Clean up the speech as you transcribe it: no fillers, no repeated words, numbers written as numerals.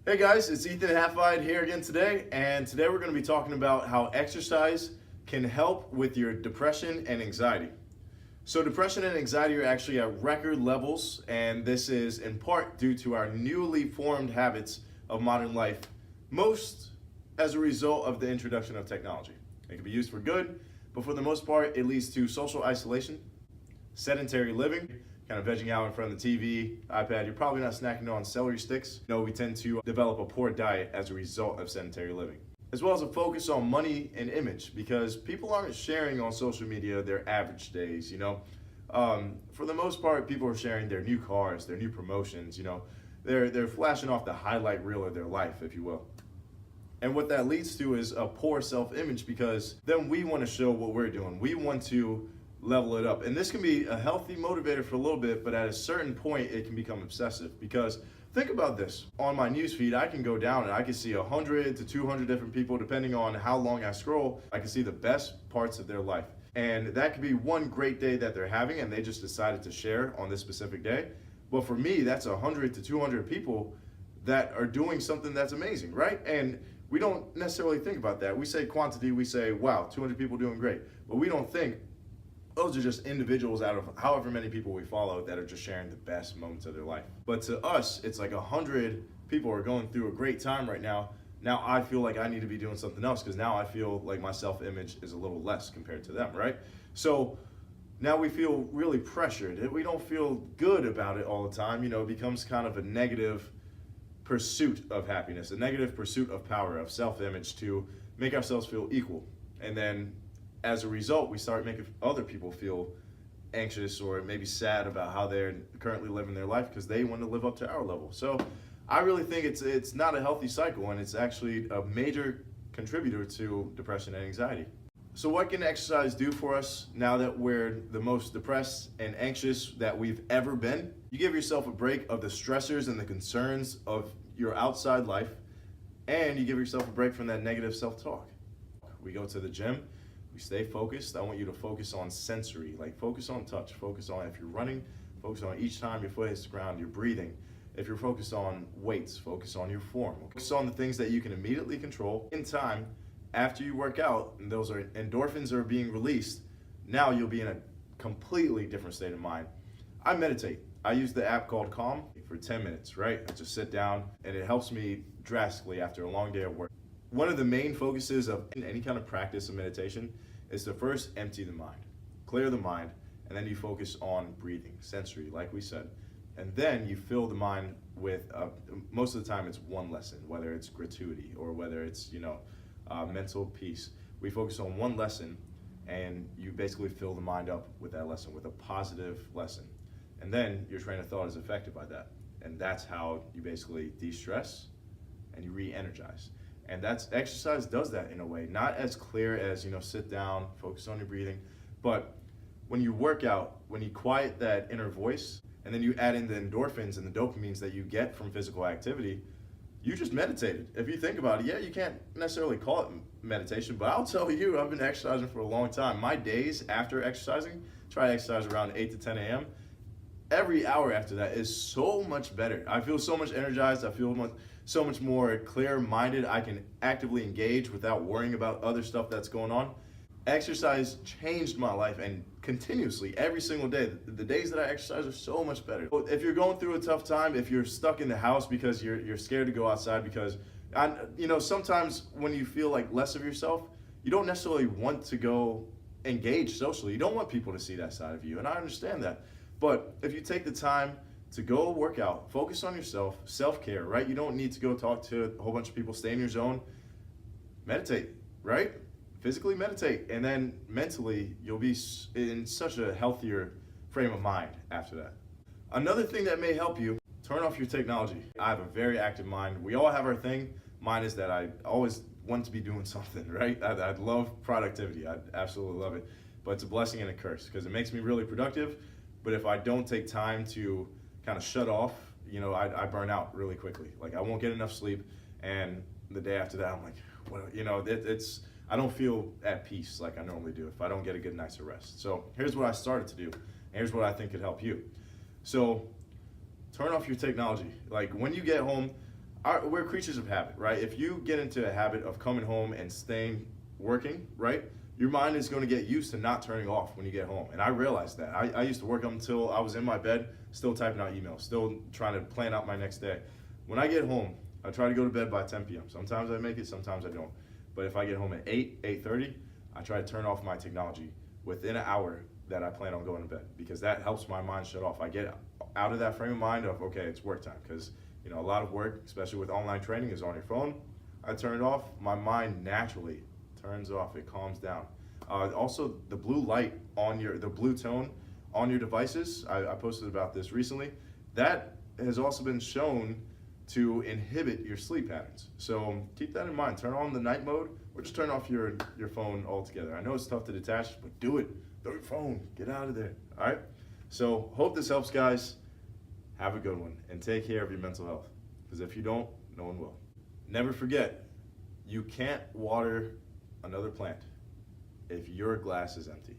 Hey guys, it's Ethan Half-Eyed here again today, and today we're going to be talking about how exercise can help with your depression and anxiety. So depression and anxiety are actually at record levels, and this is in part due to our newly formed habits of modern life, most as a result of the introduction of technology. It can be used for good, but for the most part it leads to social isolation, sedentary living, kind of vegging out in front of the TV, iPad. You're probably not snacking on celery sticks. We tend to develop a poor diet as a result of sedentary living. As well as a focus on money and image, because people aren't sharing on social media their average days, For the most part, people are sharing their new cars, their new promotions, They're flashing off the highlight reel of their life, if you will. And what that leads to is a poor self-image, because then we want to show what we're doing. We want to level it up. And this can be a healthy motivator for a little bit, but at a certain point it can become obsessive. Because think about this, on my newsfeed I can go down and I can see 100 to 200 different people, depending on how long I scroll. I can see the best parts of their life. And that could be one great day that they're having and they just decided to share on this specific day. But for me, that's 100 to 200 people that are doing something that's amazing, right? And we don't necessarily think about that. We say quantity, we say, wow, 200 people doing great. But we don't think those are just individuals out of however many people we follow that are just sharing the best moments of their life. But to us, it's like 100 people are going through a great time right now. Now I feel like I need to be doing something else, because now I feel like my self-image is a little less compared to them, right? So now we feel really pressured. We don't feel good about it all the time. It becomes kind of a negative pursuit of happiness, a negative pursuit of power, of self-image, to make ourselves feel equal. And then as a result, we start making other people feel anxious or maybe sad about how they're currently living their life, because they want to live up to our level. So I really think it's not a healthy cycle, and it's actually a major contributor to depression and anxiety. So what can exercise do for us now that we're the most depressed and anxious that we've ever been? You give yourself a break of the stressors and the concerns of your outside life, and you give yourself a break from that negative self-talk. We go to the gym. We stay focused. I want you to focus on sensory, like focus on touch, focus on, if you're running, focus on each time your foot hits the ground, you're breathing. If you're focused on weights, focus on your form. Focus on the things that you can immediately control in time after you work out, and those are endorphins are being released. Now you'll be in a completely different state of mind. I meditate. I use the app called Calm for 10 minutes, right? I just sit down and it helps me drastically after a long day of work. One of the main focuses of any kind of practice of meditation is to first empty the mind, clear the mind, and then you focus on breathing, sensory, like we said. And then you fill the mind with, most of the time it's one lesson, whether it's gratuity or whether it's, mental peace. We focus on one lesson, and you basically fill the mind up with that lesson, with a positive lesson. And then your train of thought is affected by that. And that's how you basically de-stress and you re-energize. And exercise does that in a way, not as clear as, sit down, focus on your breathing, but when you work out, when you quiet that inner voice, and then you add in the endorphins and the dopamines that you get from physical activity, you just meditated. If you think about it, yeah, you can't necessarily call it meditation, but I'll tell you, I've been exercising for a long time. My days after exercising, try to exercise around 8 to 10 a.m., every hour after that is so much better. I feel so much energized. I feel so much more clear-minded. I can actively engage without worrying about other stuff that's going on. Exercise changed my life, and continuously, every single day. The days that I exercise are so much better. If you're going through a tough time, if you're stuck in the house because you're scared to go outside, because sometimes when you feel like less of yourself, you don't necessarily want to go engage socially. You don't want people to see that side of you, and I understand that. But if you take the time to go work out, focus on yourself, self-care, right? You don't need to go talk to a whole bunch of people, stay in your zone, meditate, right? Physically meditate, and then mentally you'll be in such a healthier frame of mind after that. Another thing that may help you, turn off your technology. I have a very active mind. We all have our thing. Mine is that I always want to be doing something, right? I love productivity. I absolutely love it. But it's a blessing and a curse, because it makes me really productive. But if I don't take time to kind of shut off, I burn out really quickly. Like, I won't get enough sleep, and the day after that, I'm like, I don't feel at peace like I normally do if I don't get a good night's of rest. So here's what I started to do. Here's what I think could help you. So turn off your technology. Like, when you get home, we're creatures of habit, right? If you get into a habit of coming home and staying working, right, your mind is going to get used to not turning off when you get home. And I realized that. I used to work up until I was in my bed, still typing out emails, still trying to plan out my next day. When I get home, I try to go to bed by 10 p.m. Sometimes I make it, sometimes I don't. But if I get home at 8:30, I try to turn off my technology within an hour that I plan on going to bed, because that helps my mind shut off. I get out of that frame of mind of, okay, it's work time, because a lot of work, especially with online training, is on your phone. I turn it off, my mind naturally turns off, it calms down. Also, the blue light on the blue tone on your devices, I posted about this recently, that has also been shown to inhibit your sleep patterns. So keep that in mind. Turn on the night mode, or just turn off your phone altogether. I know it's tough to detach, but do it. Throw your phone, get out of there, all right? So hope this helps, guys. Have a good one, and take care of your mental health, because if you don't, no one will. Never forget, you can't water another plant if your glass is empty.